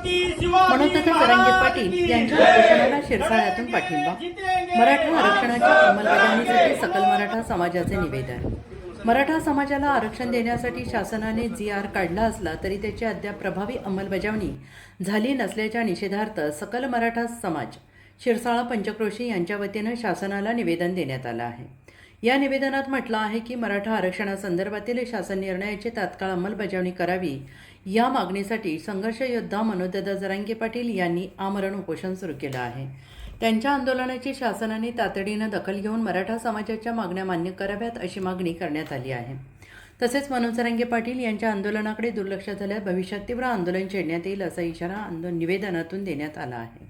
मनोजदादा जरांगे पाटील यांच्या उपोषणाला शिरसाळ्यातून पाठिंबा. मराठा आरक्षणाच्या अंमलबजावणीसाठी सकल मराठा समाजाचे निवेदन. मराठा समाजाला आरक्षण देण्यासाठी शासनाने जी.आर. काढला असला तरी त्याची अद्याप प्रभावी अंमलबजावणी झाली नसल्याच्या निषेधार्थ सकल मराठा समाज शिरसाळा पंचक्रोशी यांच्या वतीनं शासनाला निवेदन देण्यात आलं आहे. या निवेदनात म्हटलं आहे की मराठा आरक्षणासंदर्भातील शासन निर्णयाची तात्काळ अंमलबजावणी करावी या मागणीसाठी संघर्ष योद्धा मनोजदादा जरांगे पाटील यांनी आमरण उपोषण सुरू केलं आहे. त्यांच्या आंदोलनाची शासनाने तातडीनं दखल घेऊन मराठा समाजाच्या मागण्या मान्य कराव्यात अशी मागणी करण्यात आली आहे. तसेच मनोज जरांगे पाटील यांच्या आंदोलनाकडे दुर्लक्ष झाल्यास भविष्यात तीव्र आंदोलन छेडण्यात येईल असा इशारा निवेदनातून देण्यात आला आहे.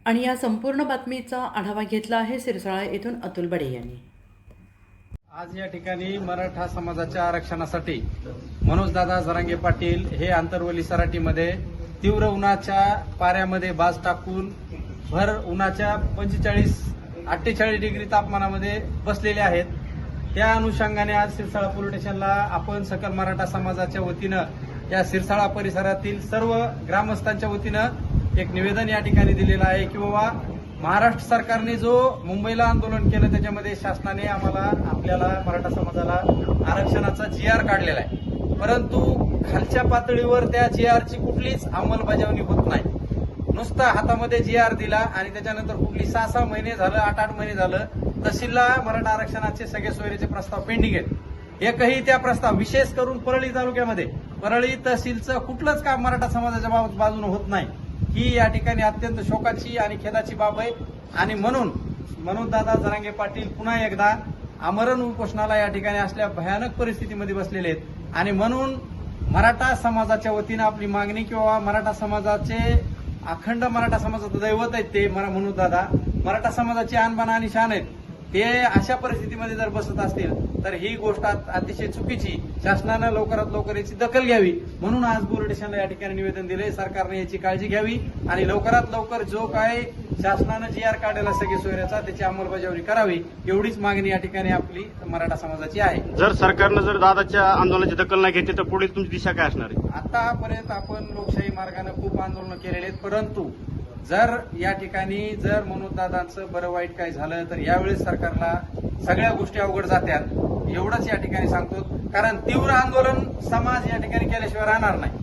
आणि या संपूर्ण बातमीचा आढावा घेतला आहे सिरसाळा येथून अतुल बडे यांनी. आज या ठिकाणी मराठा समाजाच्या आरक्षणासाठी मनोजदादा जरांगे पाटील हे आंतरवली सराटीमध्ये तीव्र उन्हाच्या पाऱ्यामध्ये बाज टाकून भर उन्हाच्या 45-48 डिग्री तापमानामध्ये बसलेले आहेत. त्या अनुषंगाने आज सिरसाळा पोलीस स्टेशनला आपण सकल मराठा समाजाच्या वतीनं या सिरसाळा परिसरातील सर्व ग्रामस्थांच्या वतीनं एक निवेदन या ठिकाणी दिलेलं आहे की बाबा महाराष्ट्र सरकारने जो मुंबईला आंदोलन केलं त्याच्यामध्ये शासनाने आपल्याला मराठा समाजाला आरक्षणाचा जी.आर. काढलेला आहे, परंतु खालच्या पातळीवर त्या जी.आर.ची कुठलीच अंमलबजावणी होत नाही. नुसता हातामध्ये जी.आर. दिला आणि त्याच्यानंतर कुठली 6 महिने झालं 8 महिने झालं तहसीलला मराठा आरक्षणाचे सगळे सोयरीचे प्रस्ताव पेंडिंग आहेत. एकही त्या प्रस्ताव विशेष करून परळी तालुक्यामध्ये परळी तहसीलचं कुठलंच काम मराठा समाजाच्या बाजूने होत नाही. ही या ठिकाणी अत्यंत शोकाची आणि खेदाची बाब आहे. आणि म्हणून मनोजदादा जरांगे पाटील पुन्हा एकदा आमरण उपोषणाला या ठिकाणी असल्या भयानक परिस्थितीमध्ये बसलेले आहेत. आणि म्हणून मराठा समाजाच्या वतीनं आपली मागणी किंवा मराठा समाजाचे अखंड मराठा समाजाचं दैवत आहेत ते मनोजदादा मराठा समाजाची आणबाण आणि शान आहेत. ते अशा परिस्थितीमध्ये जर बसत असतील तर ही गोष्ट अतिशय चुकीची. शासनानं लवकरात लवकर याची दखल घ्यावी म्हणून आज पोलीस स्टेशनला या ठिकाणी निवेदन दिले. सरकारने याची काळजी घ्यावी आणि लवकरात लवकर जो काय शासनानं जी.आर. काढलेला सगळे सोयऱ्याचा त्याची अंमलबजावणी करावी एवढीच मागणी या ठिकाणी आपली मराठा समाजाची आहे. जर सरकारनं जर दादाच्या आंदोलनाची दखल नाही घेतली तर पुढे तुमची दिशा काय असणार आहे? आतापर्यंत आपण लोकशाही मार्गाने खूप आंदोलन केलेले आहेत, परंतु जर या ठिकाणी जर मनोजदादांचं बरं वाईट काय झालं तर यावेळेस सरकारला सगळ्या गोष्टी अवघड जात्यात एवढंच या ठिकाणी सांगतो. कारण तीव्र आंदोलन समाज या ठिकाणी केल्याशिवाय राहणार नाही.